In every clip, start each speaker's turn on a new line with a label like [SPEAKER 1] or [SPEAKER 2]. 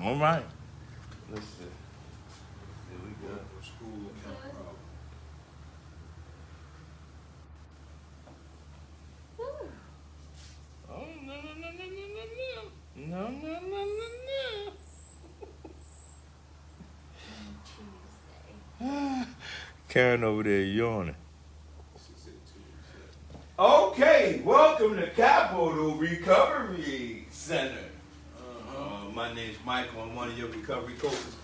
[SPEAKER 1] All right. Let's see. Here we go.
[SPEAKER 2] School account problem.
[SPEAKER 1] Oh, no, no, no, no, no, no, no. No, no, no, no, no. Karen over there yawning. Okay, welcome to Capital Recovery Center. My name's Michael. I'm one of your recovery coaches.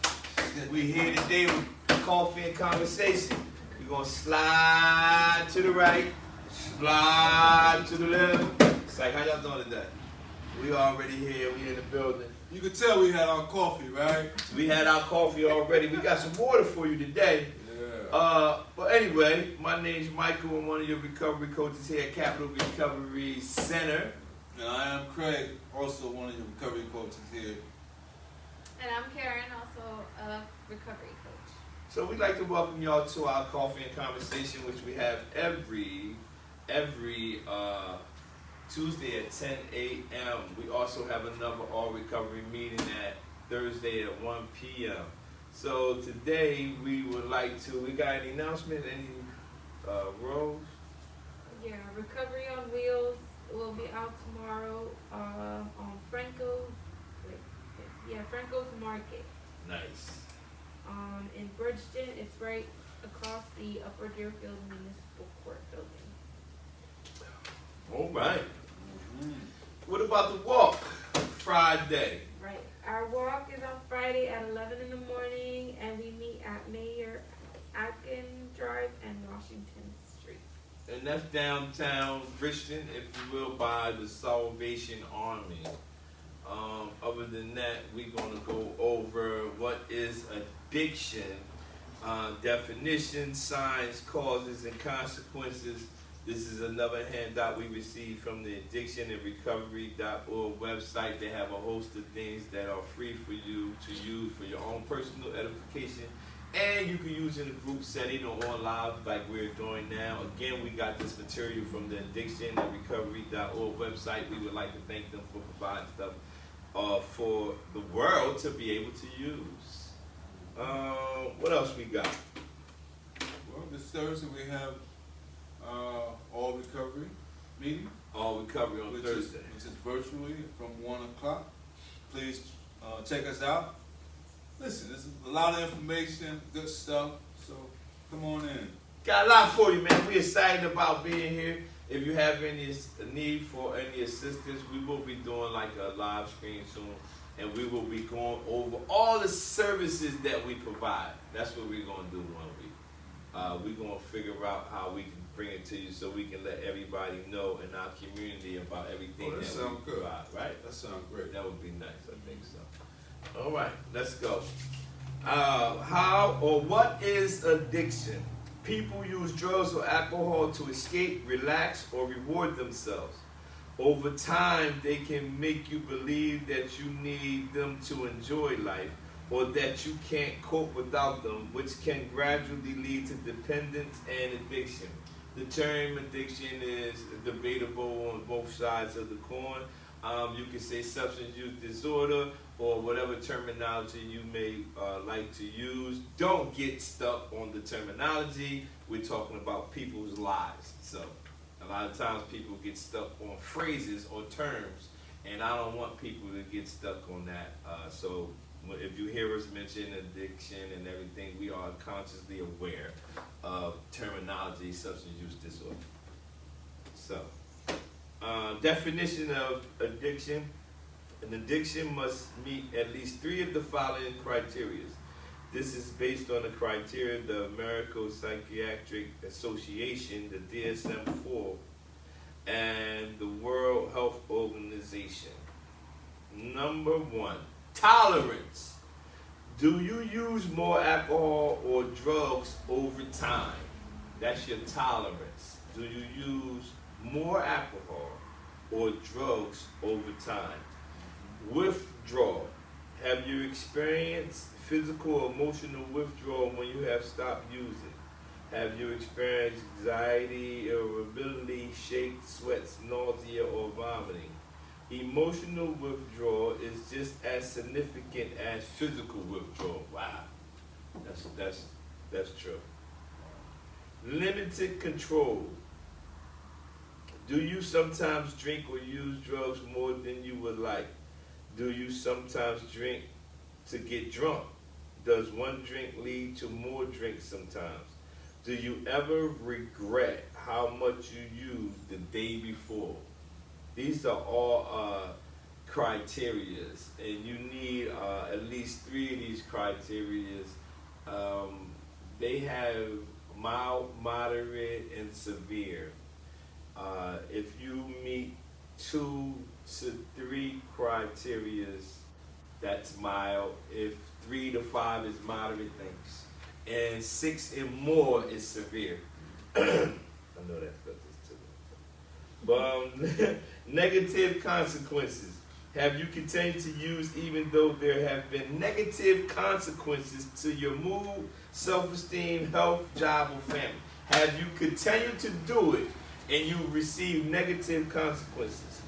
[SPEAKER 1] We're here today with coffee and conversation. We're going to slide to the right, slide to the left. It's like, how y'all doing today? We already here. We in the building.
[SPEAKER 2] You could tell we had our coffee, right?
[SPEAKER 1] We had our coffee already. We got some water for you today.
[SPEAKER 2] Yeah.
[SPEAKER 1] But anyway, my name's Michael. I'm one of your recovery coaches here at Capital Recovery Center.
[SPEAKER 2] And I am Craig, also one of your recovery coaches here.
[SPEAKER 3] And I'm Karen, also a recovery coach.
[SPEAKER 1] So we'd like to welcome y'all to our coffee and conversation, which we have every Tuesday at 10 a.m. We also have another all recovery meeting at Thursday at 1 p.m. So today we would like to, we got any announcement, any roles?
[SPEAKER 3] Yeah, Recovery on Wheels will be out tomorrow on Franco's Market.
[SPEAKER 1] Nice.
[SPEAKER 3] In Bridgeton, it's right across the Upper Deerfield Municipal Court building.
[SPEAKER 1] All right. What about the walk Friday?
[SPEAKER 3] Right. Our walk is on Friday at 11 in the morning, and we meet at Mayor Atkin Drive and Washington Street.
[SPEAKER 1] And that's downtown Bridgeton, if you will, by the Salvation Army. Other than that, we're going to go over what is addiction, definition, signs, causes, and consequences. This is another handout we received from the Addiction and Recovery.org website. They have a host of things that are free for you to use for your own personal edification. And you can use in a group setting or on live like we're doing now. Again, we got this material from the Addiction and Recovery.org website. We would like to thank them for providing stuff for the world to be able to use. What else we got?
[SPEAKER 2] Well, this Thursday we have all recovery meeting.
[SPEAKER 1] All recovery on Thursday.
[SPEAKER 2] Which is virtually from 1 o'clock. Please check us out. Listen, there's a lot of information, good stuff, so come on in.
[SPEAKER 1] Got a lot for you, man. We're excited about being here. If you have any need for any assistance, we will be doing like a live stream soon, and we will be going over all the services that we provide. That's what we're going to do 1 week. We're going to figure out how we can bring it to you so we can let everybody know in our community about everything that we provide, right?
[SPEAKER 2] That sounds great.
[SPEAKER 1] That would be nice, I think so. All right, let's go. How or what is addiction? People use drugs or alcohol to escape, relax, or reward themselves. Over time, they can make you believe that you need them to enjoy life or that you can't cope without them, which can gradually lead to dependence and addiction. The term addiction is debatable on both sides of the coin. You can say substance use disorder or whatever terminology you may like to use. Don't get stuck on the terminology. We're talking about people's lives. So a lot of times people get stuck on phrases or terms, and I don't want people to get stuck on that. So if you hear us mention addiction and everything, we are consciously aware of terminology, substance use disorder. So, definition of addiction. An addiction must meet at least 3 of the following criteria. This is based on the criteria of the American Psychiatric Association, the DSM-4, and the World Health Organization. Number 1, tolerance. Do you use more alcohol or drugs over time? That's your tolerance. Do you use more alcohol or drugs over time? Withdrawal. Have you experienced physical or emotional withdrawal when you have stopped using? Have you experienced anxiety, irritability, shakes, sweats, nausea, or vomiting? Emotional withdrawal is just as significant as physical withdrawal. Wow, that's true. Limited control. Do you sometimes drink or use drugs more than you would like? Do you sometimes drink to get drunk? Does one drink lead to more drinks sometimes? Do you ever regret how much you used the day before? These are all criterias, and you need at least 3 of these criterias. They have mild, moderate, and severe. If you meet 2 to 3 criterias, that's mild. If 3 to 5 is moderate, thanks. And 6 and more is severe. I know that's because it's too. But negative consequences. Have you continued to use even though there have been negative consequences to your mood, self-esteem, health, job, or family? Have you continued to do it and you receive negative consequences?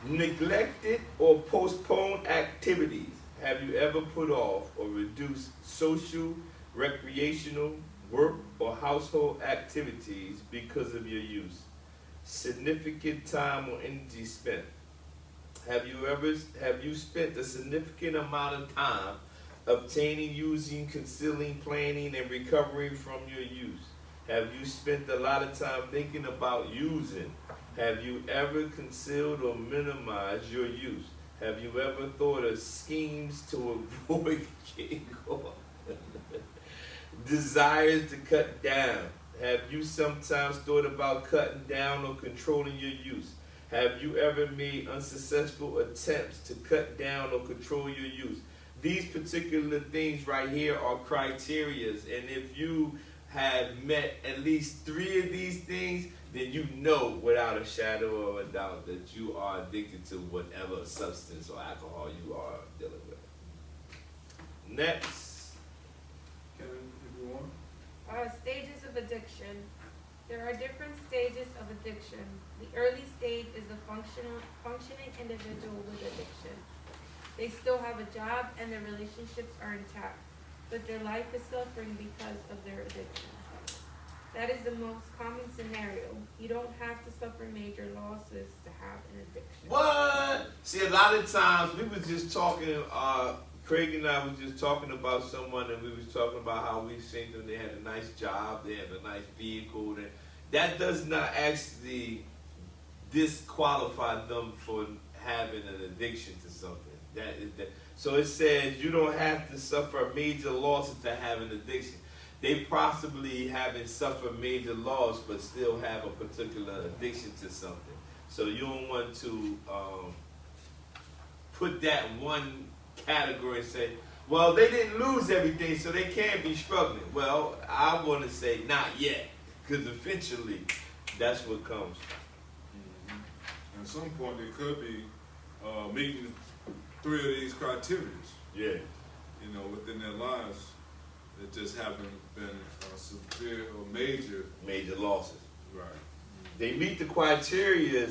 [SPEAKER 1] Neglected or postponed activities. Have you ever put off or reduced social, recreational, work, or household activities because of your use? Significant time or energy spent. Have you spent a significant amount of time obtaining, using, concealing, planning, and recovering from your use? Have you spent a lot of time thinking about using? Have you ever concealed or minimized your use? Have you ever thought of schemes to avoid getting caught? Desires to cut down. Have you sometimes thought about cutting down or controlling your use? Have you ever made unsuccessful attempts to cut down or control your use? These particular things right here are criterias, and if you have met at least 3 of these things, then you know without a shadow of a doubt that you are addicted to whatever substance or alcohol you are dealing with. Next.
[SPEAKER 2] Kevin, if you want.
[SPEAKER 3] Stages of addiction. There are different stages of addiction. The early stage is a functioning individual with addiction. They still have a job and their relationships are intact, but their life is suffering because of their addiction. That is the most common scenario. You don't have to suffer major losses to have an addiction.
[SPEAKER 1] What? See, a lot of times we was just talking, Craig and I was just talking about someone, and we was talking about how we seen them, they had a nice job, they had a nice vehicle, and that does not actually disqualify them for having an addiction to something. So it says you don't have to suffer major losses to have an addiction. They possibly haven't suffered major loss, but still have a particular addiction to something. So you don't want to put that one category and say, well, they didn't lose everything, so they can't be struggling. Well, I want to say not yet, because eventually that's what comes.
[SPEAKER 2] At some point, they could be meeting 3 of these criteria.
[SPEAKER 1] Yeah.
[SPEAKER 2] You know, within their lives, that just haven't been severe or
[SPEAKER 1] major losses.
[SPEAKER 2] Right.
[SPEAKER 1] They meet the criteria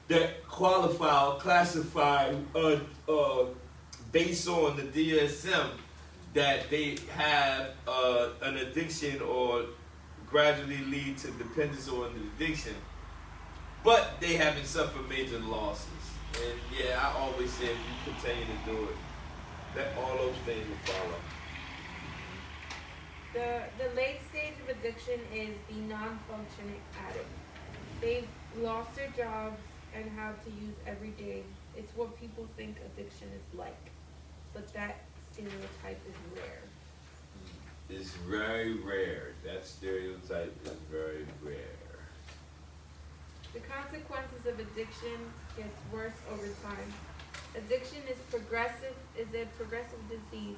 [SPEAKER 1] that qualify or classify based on the DSM that they have an addiction or gradually lead to dependence on the addiction, but they haven't suffered major losses. And yeah, I always say if you continue to do it, that all those things will follow.
[SPEAKER 3] The late stage of addiction is the non-functioning addict. They've lost their jobs and have to use every day. It's what people think addiction is like, but that stereotype is rare.
[SPEAKER 1] It's very rare. That stereotype is very rare.
[SPEAKER 3] The consequences of addiction gets worse over time. Addiction is a progressive disease.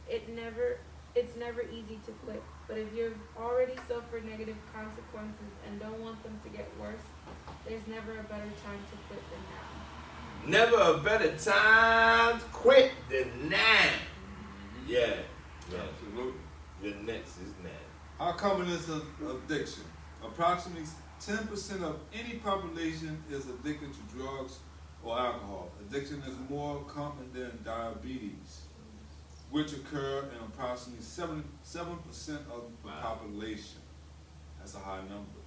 [SPEAKER 3] It's never easy to quit. But if you've already suffered negative consequences and don't want them to get worse, there's never a better time to quit than now.
[SPEAKER 1] Never a better time to quit than now. Yeah.
[SPEAKER 2] Absolutely.
[SPEAKER 1] The next is now.
[SPEAKER 2] How common is addiction? Approximately 10% of any population is addicted to drugs or alcohol. Addiction is more common than diabetes, which occur in approximately 7% of the population. That's a high number.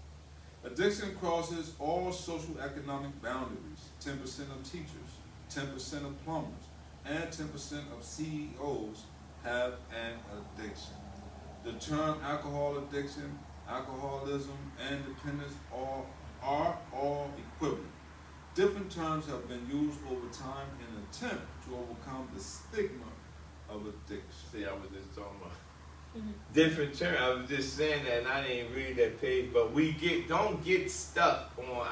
[SPEAKER 2] Addiction crosses all social economic boundaries. 10% of teachers, 10% of plumbers, and 10% of CEOs have an addiction. The term alcohol addiction, alcoholism, and dependence are all equivalent. Different terms have been used over time in an attempt to overcome the stigma of addiction.
[SPEAKER 1] See, I was just talking about different term. I was just saying that, and I didn't read that page. But don't get stuck on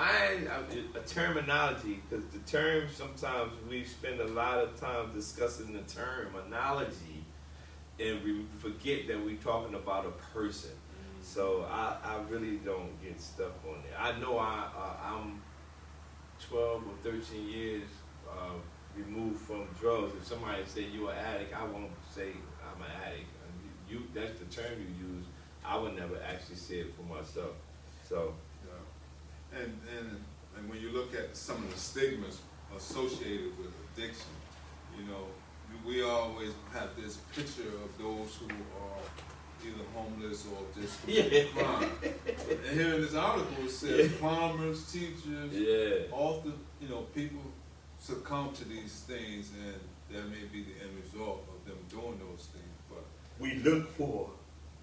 [SPEAKER 1] a terminology, because the term, sometimes we spend a lot of time discussing the terminology, and we forget that we're talking about a person. So I really don't get stuck on it. I know I'm 12 or 13 years removed from drugs. If somebody say you're an addict, I won't say I'm an addict. That's the term you use. I would never actually say it for myself. So,
[SPEAKER 2] yeah. And when you look at some of the stigmas associated with addiction, you know, we always have this picture of those who are either homeless or just committing crime. And here in this article it says plumbers, teachers, often, you know, people succumb to these things, and that may be the end result of them doing those things. But
[SPEAKER 1] we look for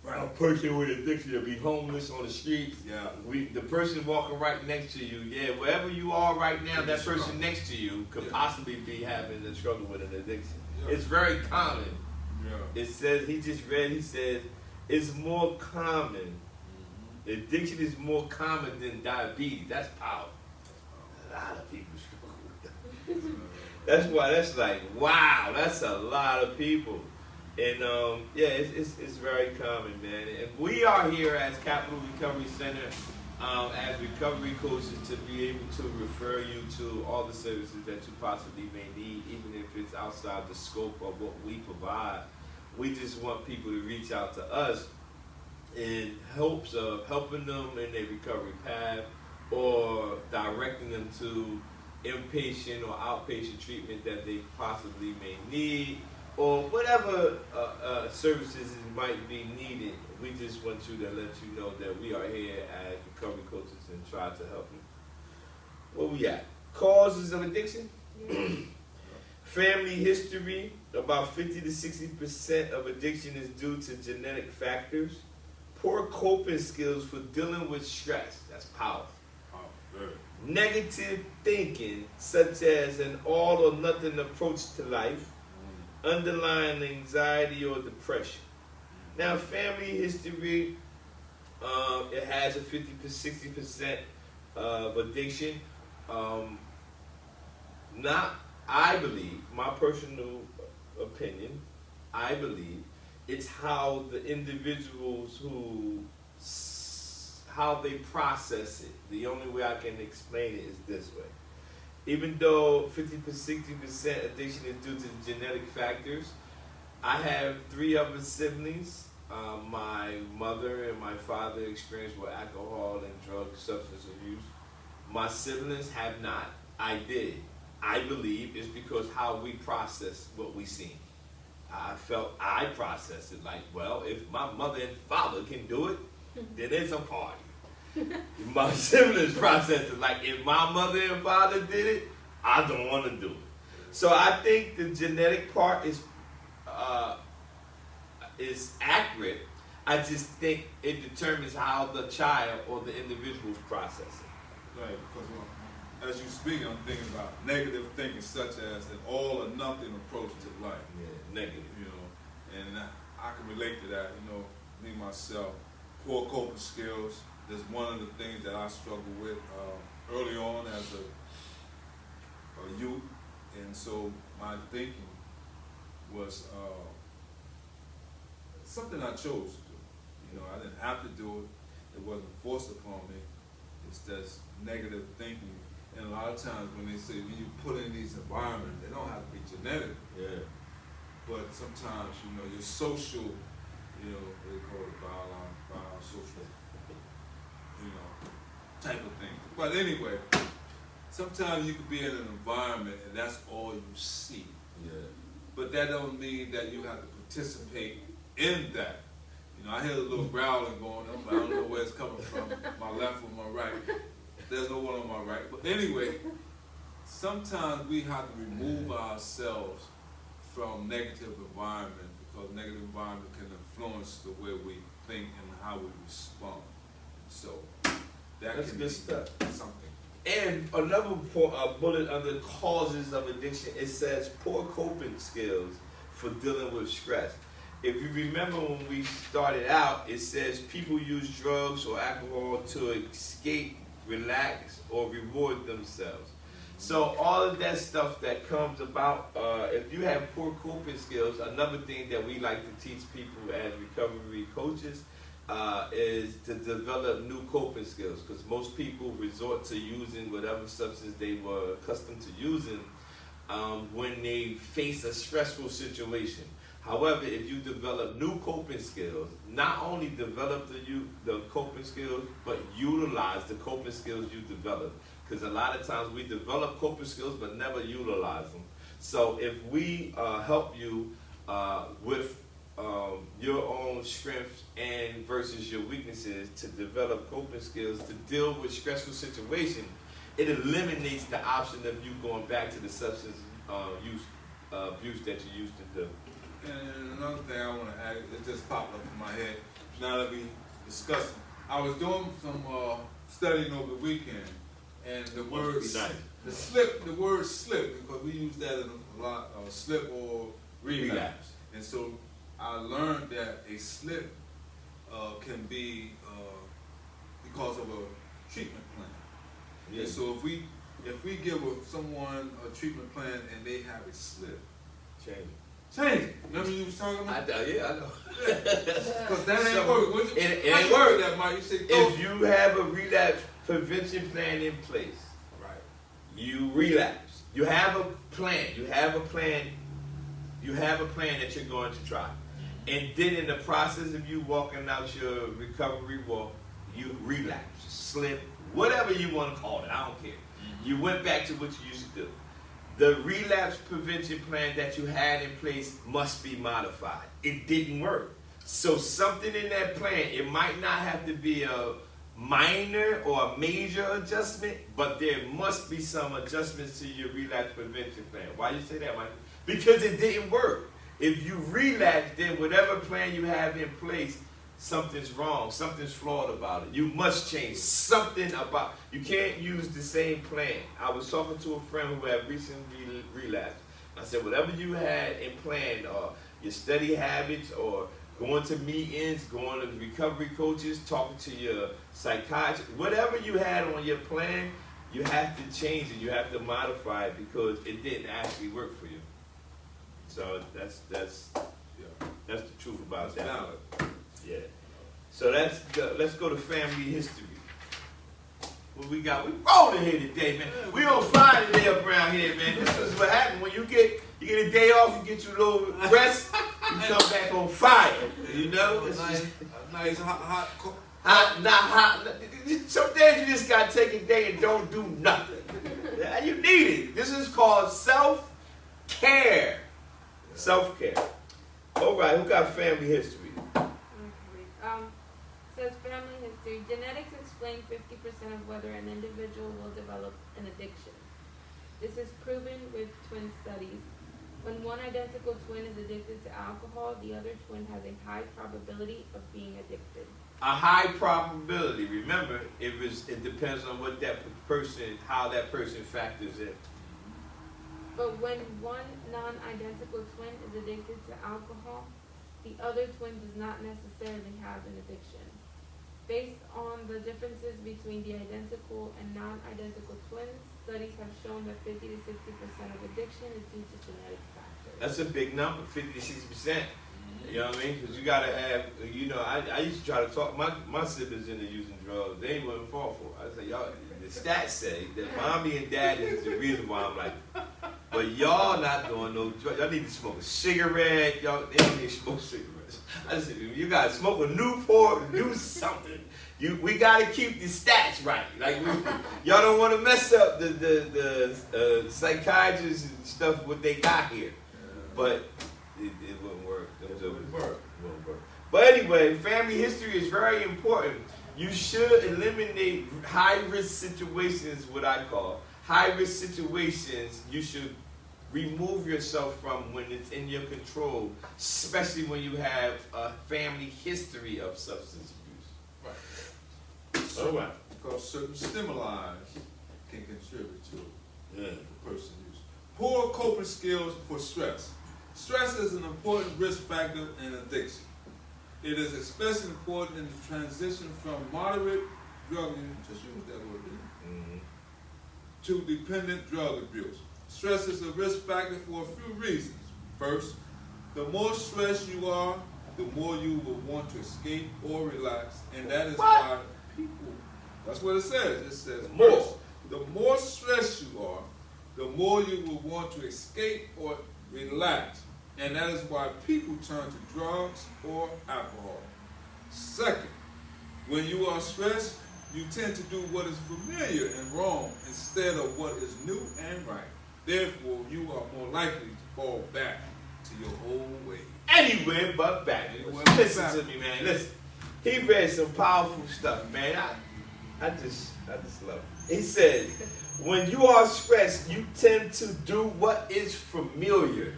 [SPEAKER 1] a person with addiction to be homeless on the streets.
[SPEAKER 2] yeah,
[SPEAKER 1] The person walking right next to you, wherever you are right now, that person next to you could possibly be having a struggle with an addiction.
[SPEAKER 2] Yeah.
[SPEAKER 1] It's very common.
[SPEAKER 2] Yeah.
[SPEAKER 1] It says, he said, it's more common. Addiction is more common than diabetes. That's powerful. A lot of people struggle with that. That's like, wow, that's a lot of people. And it's very common, man. And we are here as Capital Recovery Center, as recovery coaches, to be able to refer you to all the services that you possibly may need, even if it's outside the scope of what we provide. We just want people to reach out to us in hopes of helping them in their recovery path, or directing them to inpatient or outpatient treatment that they possibly may need, or whatever services might be needed. We just want you to let you know that we are here as recovery coaches and try to help you. Where we at? Causes of addiction? Family history. About 50 to 60% of addiction is due to genetic factors. Poor coping skills for dealing with stress. That's powerful. Negative thinking, such as an all or nothing approach to life. Underlying anxiety or depression. Now, family history, it has a 50 to 60% of addiction. I believe, my personal opinion, I believe it's how the individuals how they process it. The only way I can explain it is this way. Even though 50 to 60% addiction is due to genetic factors, I have 3 other siblings. My mother and my father experienced with alcohol and drug substance abuse. My siblings have not. I did. I believe it's because how we process what we see. I felt I processed it like, well, if my mother and father can do it, then it's a party. My siblings process it like, if my mother and father did it, I don't want to do it. So I think the genetic part is accurate. I just think it determines how the child or the individual process it.
[SPEAKER 2] Right, because as you speak, I'm thinking about negative thinking, such as an all or nothing approach to life.
[SPEAKER 1] Yeah, negative.
[SPEAKER 2] You know, and I can relate to that. You know, me myself, poor coping skills. That's one of the things that I struggled with early on as a youth, and so my thinking was something I chose to do. You know, I didn't have to do it. It wasn't forced upon me. It's just negative thinking. And a lot of times when they say, when you put in these environments, they don't have to be genetic.
[SPEAKER 1] Yeah.
[SPEAKER 2] But sometimes, you know, your social, you know, they call it biosocial, you know, type of thing. But anyway, sometimes you could be in an environment and that's all you see.
[SPEAKER 1] Yeah.
[SPEAKER 2] But that don't mean that you have to participate in that. You know, I hear a little growling going on, but I don't know where it's coming from, my left or my right. There's no one on my right. But anyway, sometimes we have to remove ourselves from negative environment because negative environment can influence the way we think and how we respond. So
[SPEAKER 1] That's
[SPEAKER 2] can
[SPEAKER 1] good
[SPEAKER 2] be
[SPEAKER 1] stuff.
[SPEAKER 2] something.
[SPEAKER 1] And another bullet under causes of addiction, it says poor coping skills for dealing with stress. If you remember when we started out, it says people use drugs or alcohol to escape, relax, or reward themselves. So all of that stuff that comes about, if you have poor coping skills, another thing that we like to teach people as recovery coaches is to develop new coping skills, because most people resort to using whatever substance they were accustomed to using when they face a stressful situation. However, if you develop new coping skills, not only develop the coping skills, but utilize the coping skills you develop. Because a lot of times we develop coping skills but never utilize them. So if we help you with your own strengths and versus your weaknesses to develop coping skills to deal with stressful situations, it eliminates the option of you going back to the substance abuse that you used to do.
[SPEAKER 2] And another thing I want to add, it just popped up in my head now that we discussing. I was doing some studying over the weekend, and the word the word slip, because we use that in a lot, slip or relapse. And so I learned that a slip can be because of a treatment plan. Yeah. And so if we give someone a treatment plan and they have a slip, change it. Remember you was talking about?
[SPEAKER 1] Yeah, I know.
[SPEAKER 2] Because that ain't work.
[SPEAKER 1] It ain't work.
[SPEAKER 2] That, Mike? You say,
[SPEAKER 1] if you have a relapse prevention plan in place,
[SPEAKER 2] right,
[SPEAKER 1] you relapse. You have a plan. You have a plan that you're going to try. And then in the process of you walking out your recovery walk, you relapse, slip, whatever you want to call it. I don't care. You went back to what you used to do. The relapse prevention plan that you had in place must be modified. It didn't work. So something in that plan, it might not have to be a minor or a major adjustment, but there must be some adjustments to your relapse prevention plan. Why you say that, Mike? Because it didn't work. If you relapse, then whatever plan you have in place, something's wrong, something's flawed about it. You must change something about. You can't use the same plan. I was talking to a friend who had recently relapsed. I said, whatever you had in plan, or your study habits, or going to meetings, going to recovery coaches, talking to your psychiatrist, whatever you had on your plan, you have to change it. You have to modify it because it didn't actually work for you. So that's the truth about that.
[SPEAKER 2] Valid.
[SPEAKER 1] Yeah. So let's go to family history. What we got? We rolling here today, man. We on fire today up around here, man. This is what happens when you get a day off, you get your little rest, you come back on fire. You know?
[SPEAKER 2] Nice hot.
[SPEAKER 1] Not hot. Some days you just gotta take a day and don't do nothing. You need it. This is called self-care. Self-care. All right, who got family history?
[SPEAKER 3] Says family history. Genetics explain 50% of whether an individual will develop an addiction. This is proven with twin studies. When one identical twin is addicted to alcohol, the other twin has a high probability of being addicted.
[SPEAKER 1] A high probability. Remember, it depends on what how that person factors in.
[SPEAKER 3] But when one non-identical twin is addicted to alcohol, the other twin does not necessarily have an addiction. Based on the differences between the identical and non-identical twins, studies have shown that 50 to 60% of addiction is due to genetic factors.
[SPEAKER 1] That's a big number, 50 to 60%. You know what I mean? Because you got to have, I used to try to talk my siblings into using drugs. They wouldn't fall for it. I say, y'all, the stats say that mommy and daddy is the reason why I'm like, but y'all not doing no drugs. Y'all need to smoke a cigarette. Y'all, they don't need to smoke cigarettes. I said, you got to smoke a Newport, do something. we gotta keep the stats right. Like y'all don't want to mess up the psychiatrists and stuff what they got here, but it wouldn't work. It wouldn't work. But anyway, family history is very important. You should eliminate high-risk situations, what I call high-risk situations. You should remove yourself from when it's in your control, especially when you have a family history of substance abuse.
[SPEAKER 2] Right.
[SPEAKER 1] All right.
[SPEAKER 2] Because certain stimuli can contribute to
[SPEAKER 1] Yeah.
[SPEAKER 2] the person use. Poor coping skills for stress. Stress is an important risk factor in addiction. It is especially important in the transition from moderate drug use, just use that word, to dependent drug abuse. Stress is a risk factor for a few reasons. First, the more stressed you are, the more you will want to escape or relax, and that is why people, that's what it says. It says, first, the more stressed you are, the more you will want to escape or relax. And that is why people turn to drugs or alcohol. Second, when you are stressed, you tend to do what is familiar and wrong instead of what is new and right. Therefore, you are more likely to fall back to your old ways.
[SPEAKER 1] Anywhere but back. Listen to me, man. Listen. He read some powerful stuff, man. I just love it. He said, when you are stressed, you tend to do what is familiar.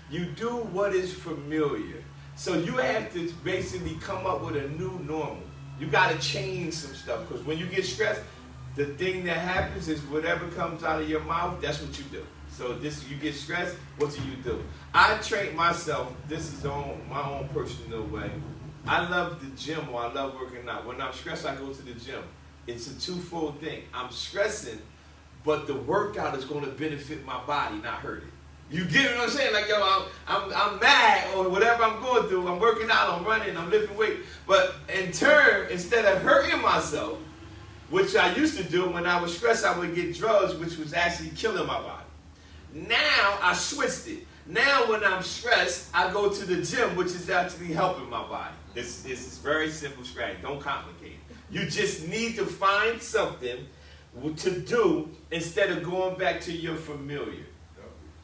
[SPEAKER 1] You do what is familiar. So you have to basically come up with a new normal. You got to change some stuff, because when you get stressed, the thing that happens is whatever comes out of your mouth, that's what you do. So you get stressed, what do? I train myself, this is on my own personal way. I love the gym, or I love working out. When I'm stressed, I go to the gym. It's a twofold thing. I'm stressing, but the workout is going to benefit my body, not hurt it. You get what I'm saying? Like, yo, I'm mad or whatever I'm going through. I'm working out, I'm running, I'm lifting weight. But in turn, instead of hurting myself, which I used to do when I was stressed, I would get drugs, which was actually killing my body. Now I switched it. Now when I'm stressed, I go to the gym, which is actually helping my body. This is very simple strategy. Don't complicate it. You just need to find something to do instead of going back to your familiar.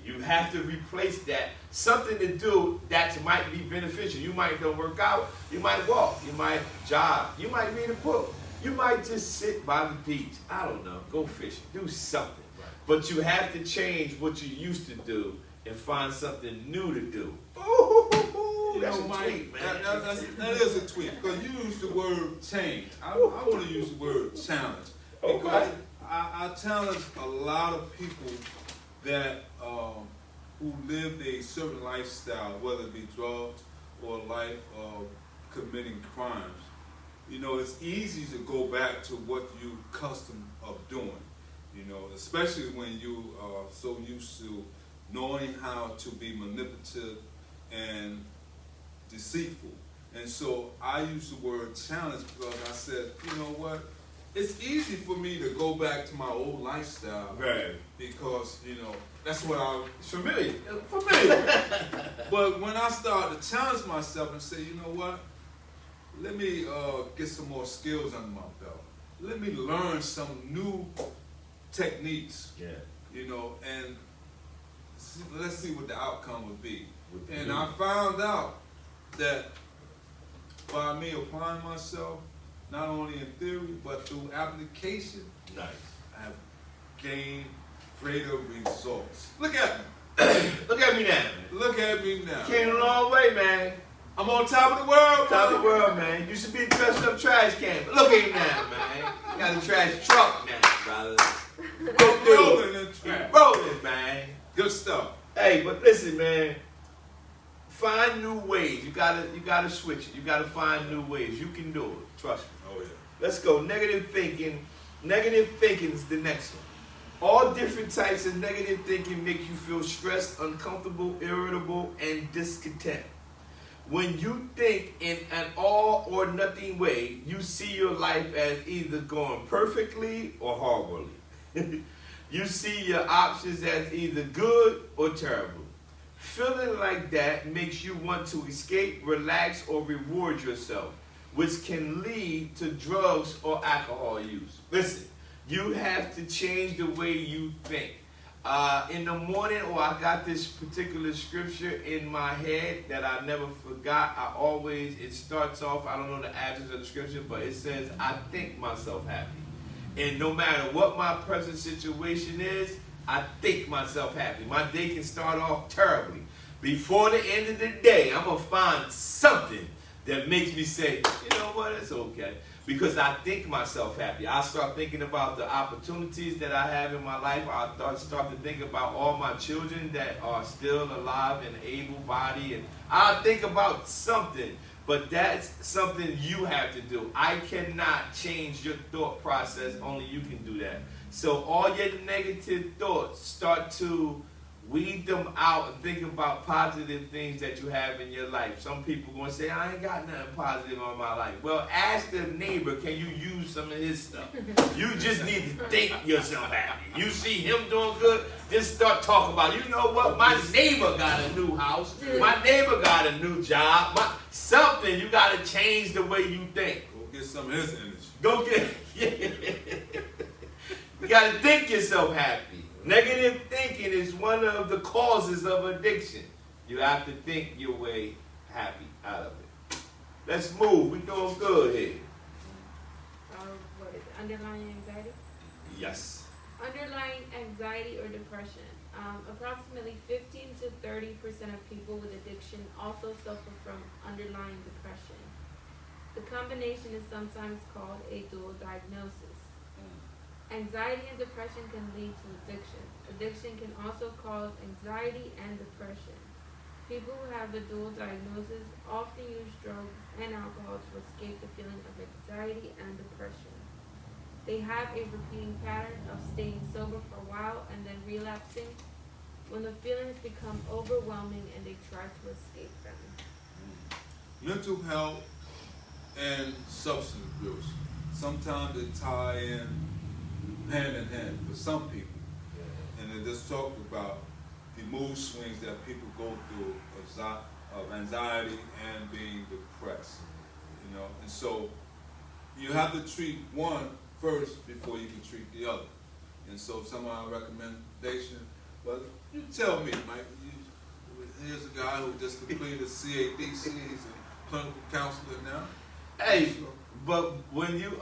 [SPEAKER 1] You have to replace that. Something to do that might be beneficial. You might don't work out. You might walk. You might jog. You might read a book. You might just sit by the beach. I don't know. Go fishing. Do something. Right. But you have to change what you used to do and find something new to do. Ooh, that's a tweet, man.
[SPEAKER 2] That is a tweet, because you use the word change. I want to use the word challenge. Because I challenge a lot of people that who lived a certain lifestyle, whether it be drugs or a life of committing crimes. You know, it's easy to go back to what you accustomed of doing, you know, especially when you are so used to knowing how to be manipulative and deceitful. And so I use the word challenge because I said, you know what? It's easy for me to go back to my old lifestyle,
[SPEAKER 1] right? Because,
[SPEAKER 2] you know, that's what I'm
[SPEAKER 1] familiar.
[SPEAKER 2] But when I start to challenge myself and say, you know what? Let me get some more skills under my belt. Let me learn some new techniques. Yeah. You know, and let's see what the outcome would be. And I found out that by me applying myself, not only in theory, but through application,
[SPEAKER 1] nice,
[SPEAKER 2] I have gained greater results. Look at me.
[SPEAKER 1] Look at me now.
[SPEAKER 2] Look at me now.
[SPEAKER 1] Came a long way, man.
[SPEAKER 2] I'm on top of the world.
[SPEAKER 1] Top of the world, man. You should be dressed up trash can. But look at you now, man. You got a trash truck now, brother.
[SPEAKER 2] Rolling in trash.
[SPEAKER 1] Rolling, man.
[SPEAKER 2] Good stuff.
[SPEAKER 1] Hey, but listen, man. Find new ways. You gotta switch it. You gotta find new ways. You can do it. Trust me.
[SPEAKER 2] Oh yeah.
[SPEAKER 1] Let's go. Negative thinking. Negative thinking is the next one. All different types of negative thinking make you feel stressed, uncomfortable, irritable, and discontent. When you think in an all or nothing way, you see your life as either going perfectly or horribly. You see your options as either good or terrible. Feeling like that makes you want to escape, relax, or reward yourself. which can lead to drugs or alcohol use. Listen, you have to change the way you think. In the morning, I got this particular scripture in my head that I never forgot. It starts off, I don't know the address of the scripture, but it says, I think myself happy. And no matter what my present situation is, I think myself happy. My day can start off terribly. Before the end of the day, I'm going to find something that makes me say, you know what, it's okay. Because I think myself happy. I start thinking about the opportunities that I have in my life. I start to think about all my children that are still alive and able-bodied. And I think about something, but that's something you have to do. I cannot change your thought process. Only you can do that. So all your negative thoughts, start to weed them out and think about positive things that you have in your life. Some people going to say, I ain't got nothing positive on my life. Well, ask the neighbor, can you use some of his stuff? You just need to think yourself happy. You see him doing good, just start talking about, you know what, my neighbor got a new house. My neighbor got a new job. Something, you got to change the way you think.
[SPEAKER 2] Go get some of his energy.
[SPEAKER 1] Go get You got to think yourself happy. Negative thinking is one of the causes of addiction. You have to think your way happy out of it. Let's move. We're doing good here.
[SPEAKER 3] What is it? Underlying anxiety?
[SPEAKER 1] Yes.
[SPEAKER 3] Underlying anxiety or depression. Approximately 15 to 30% of people with addiction also suffer from underlying depression. The combination is sometimes called a dual diagnosis. Anxiety and depression can lead to addiction. Addiction can also cause anxiety and depression. People who have the dual diagnosis often use drugs and alcohol to escape the feeling of anxiety and depression. They have a repeating pattern of staying sober for a while and then relapsing when the feelings become overwhelming and they try to escape them.
[SPEAKER 2] Mental health and substance abuse. Sometimes they tie in hand in hand for some people. And they just talked about the mood swings that people go through of anxiety and being depressed. You know, and so you have to treat one first before you can treat the other. And so some of our recommendations, well, you tell me, Mike, here's a guy who just completed a CADC, he's a clinical counselor now.
[SPEAKER 1] Hey, but when you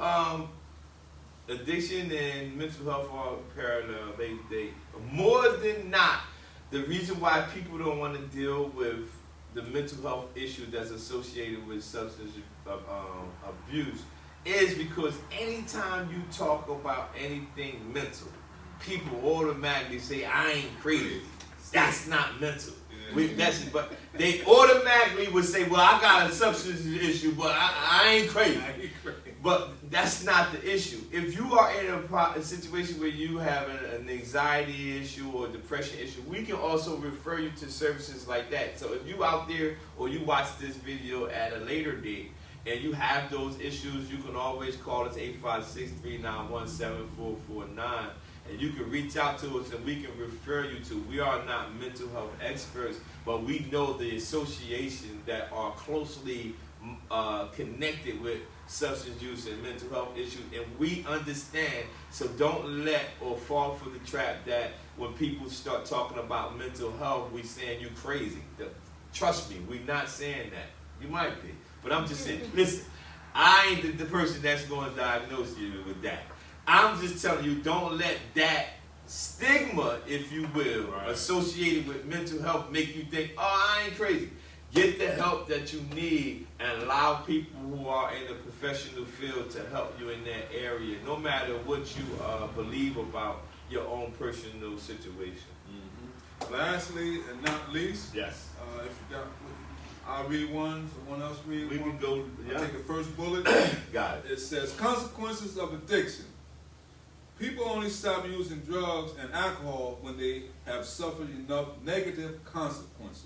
[SPEAKER 1] addiction and mental health are parallel. They more than not, the reason why people don't want to deal with the mental health issue that's associated with substance abuse is because anytime you talk about anything mental, people automatically say, I ain't crazy. That's not mental. But they automatically would say, well, I got a substance issue, but I ain't crazy. But that's not the issue. If you are in a situation where you have an anxiety issue or depression issue, we can also refer you to services like that. So if you out there or you watch this video at a later date and you have those issues, you can always call us 856-391-7449. And you can reach out to us and we can refer you to. We are not mental health experts, but we know the associations that are closely connected with substance use and mental health issues, and we understand. So don't let or fall for the trap that when people start talking about mental health, we saying you crazy. Trust me, we're not saying that. You might be, but I'm just saying, listen, I ain't the person that's going to diagnose you with that. I'm just telling you, don't let that stigma, if you will, associated with mental health make you think, oh, I ain't crazy. Get the help that you need and allow people who are in the professional field to help you in that area, no matter what you believe about your own personal situation.
[SPEAKER 2] Mm-hmm. Lastly, and not least,
[SPEAKER 1] yes.
[SPEAKER 2] If you got, I'll read one, someone else read
[SPEAKER 1] we
[SPEAKER 2] one.
[SPEAKER 1] We can go, yeah.
[SPEAKER 2] I'll take the first bullet.
[SPEAKER 1] Got it.
[SPEAKER 2] It says, consequences of addiction. People only stop using drugs and alcohol when they have suffered enough negative consequences.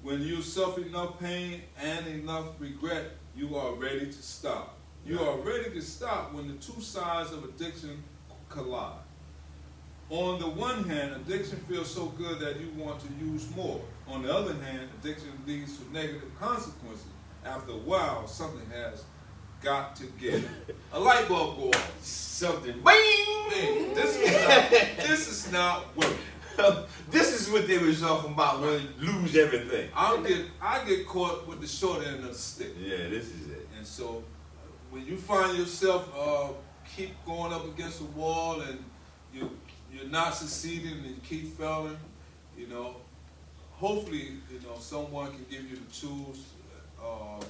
[SPEAKER 2] When you suffer enough pain and enough regret, you are ready to stop. You are ready to stop when the two sides of addiction collide. On the one hand, addiction feels so good that you want to use more. On the other hand, addiction leads to negative consequences after a while, something has got to give. A light bulb go off.
[SPEAKER 1] Something. Bing!
[SPEAKER 2] Hey, this is not working.
[SPEAKER 1] This is what they was talking about when you lose everything.
[SPEAKER 2] I get caught with the short end of the stick.
[SPEAKER 1] Yeah, this is it.
[SPEAKER 2] And so when you find yourself keep going up against the wall and you're not succeeding and you keep failing, hopefully, someone can give you the tools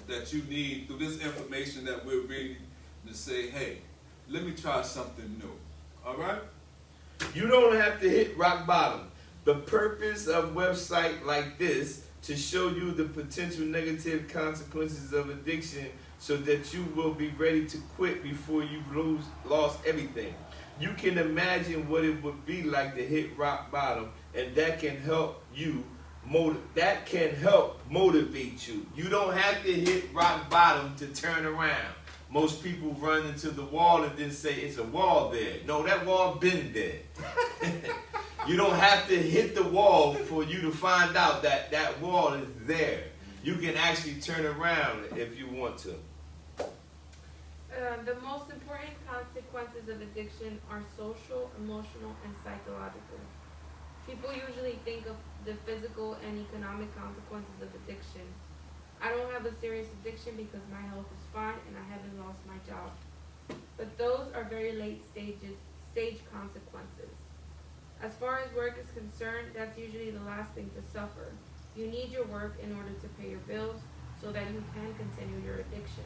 [SPEAKER 2] that you need through this information that we're reading to say, hey, let me try something new. All right?
[SPEAKER 1] You don't have to hit rock bottom. The purpose of website like this to show you the potential negative consequences of addiction so that you will be ready to quit before you've lost everything. You can imagine what it would be like to hit rock bottom, and that can help you motivate you. You don't have to hit rock bottom to turn around. Most people run into the wall and then say it's a wall there. No, that wall been there. You don't have to hit the wall for you to find out that that wall is there. You can actually turn around if you want to.
[SPEAKER 3] The most important consequences of addiction are social, emotional, and psychological. People usually think of the physical and economic consequences of addiction. I don't have a serious addiction because my health is fine and I haven't lost my job. But those are very late stage consequences. As far as work is concerned, that's usually the last thing to suffer. You need your work in order to pay your bills so that you can continue your addiction.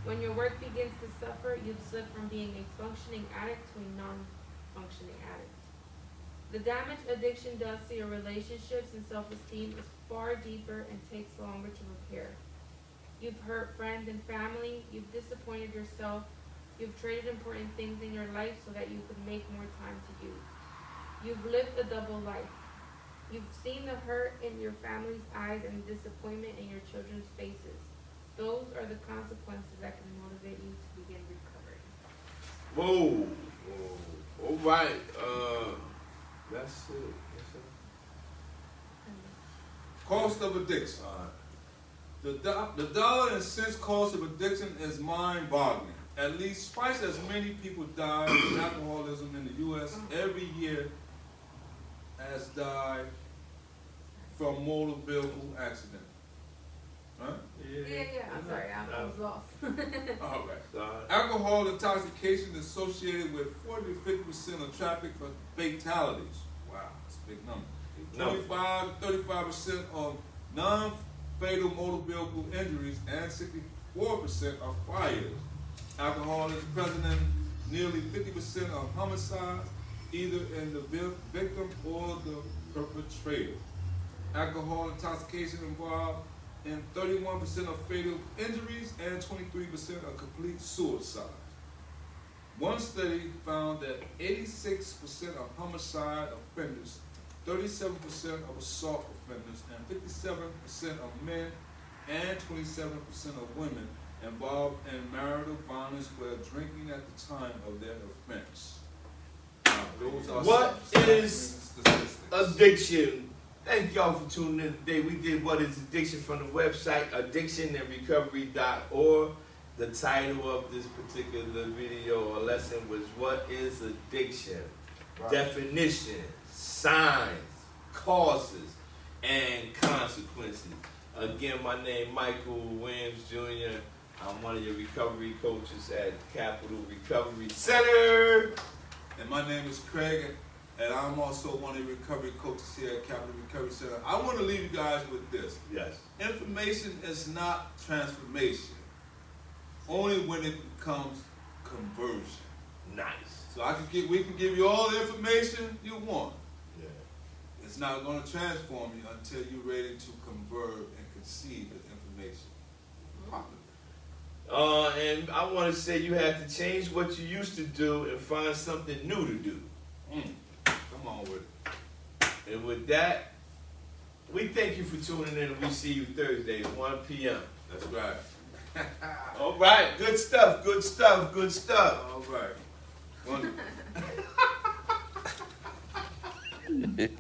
[SPEAKER 3] When your work begins to suffer, you've slipped from being a functioning addict to a non-functioning addict. The damage addiction does to your relationships and self-esteem is far deeper and takes longer to repair. You've hurt friends and family, you've disappointed yourself, you've traded important things in your life so that you could make more time to use. You've lived a double life. You've seen the hurt in your family's eyes and the disappointment in your children's faces. Those are the consequences that can motivate you to begin recovering.
[SPEAKER 1] Whoa. All right. That's it.
[SPEAKER 2] Cost of addiction. The dollar and cents cost of addiction is mind-boggling. At least twice as many people die from alcoholism in the U.S. every year as die from motor vehicle accident. Huh?
[SPEAKER 3] Yeah. I'm sorry. I was lost.
[SPEAKER 2] All right. Alcohol intoxication is associated with 40 to 50% of traffic fatalities. Wow, that's a big number. 25 to 35% of non-fatal motor vehicle injuries and 64% of fires. Alcohol is present in nearly 50% of homicides, either in the victim or the perpetrator. Alcohol intoxication involved in 31% of fatal injuries and 23% of complete suicide. One study found that 86% of homicide offenders, 37% of assault offenders, and 57% of men and 27% of women involved in marital violence were drinking at the time of their offense. Now, those are
[SPEAKER 1] What is
[SPEAKER 2] statistics.
[SPEAKER 1] addiction? Thank y'all for tuning in today. We did What is Addiction from the website addictionandrecovery.org. The title of this particular video or lesson was What is Addiction?
[SPEAKER 2] Right.
[SPEAKER 1] Definition, signs, causes, and consequences. Again, my name is Michael Williams Jr. I'm one of your recovery coaches at Capital Recovery Center.
[SPEAKER 2] And my name is Craig, and I'm also one of the recovery coaches here at Capital Recovery Center. I want to leave you guys with this.
[SPEAKER 1] Yes.
[SPEAKER 2] Information is not transformation, only when it becomes conversion.
[SPEAKER 1] Nice.
[SPEAKER 2] So we can give you all the information you want.
[SPEAKER 1] Yeah.
[SPEAKER 2] It's not going to transform you until you're ready to convert and conceive the information properly.
[SPEAKER 1] And I want to say you have to change what you used to do and find something new to do.
[SPEAKER 2] Come on with it.
[SPEAKER 1] And with that, we thank you for tuning in, and we see you Thursday at 1 p.m.
[SPEAKER 2] That's right.
[SPEAKER 1] All right. Good stuff.
[SPEAKER 2] All right. Wonderful.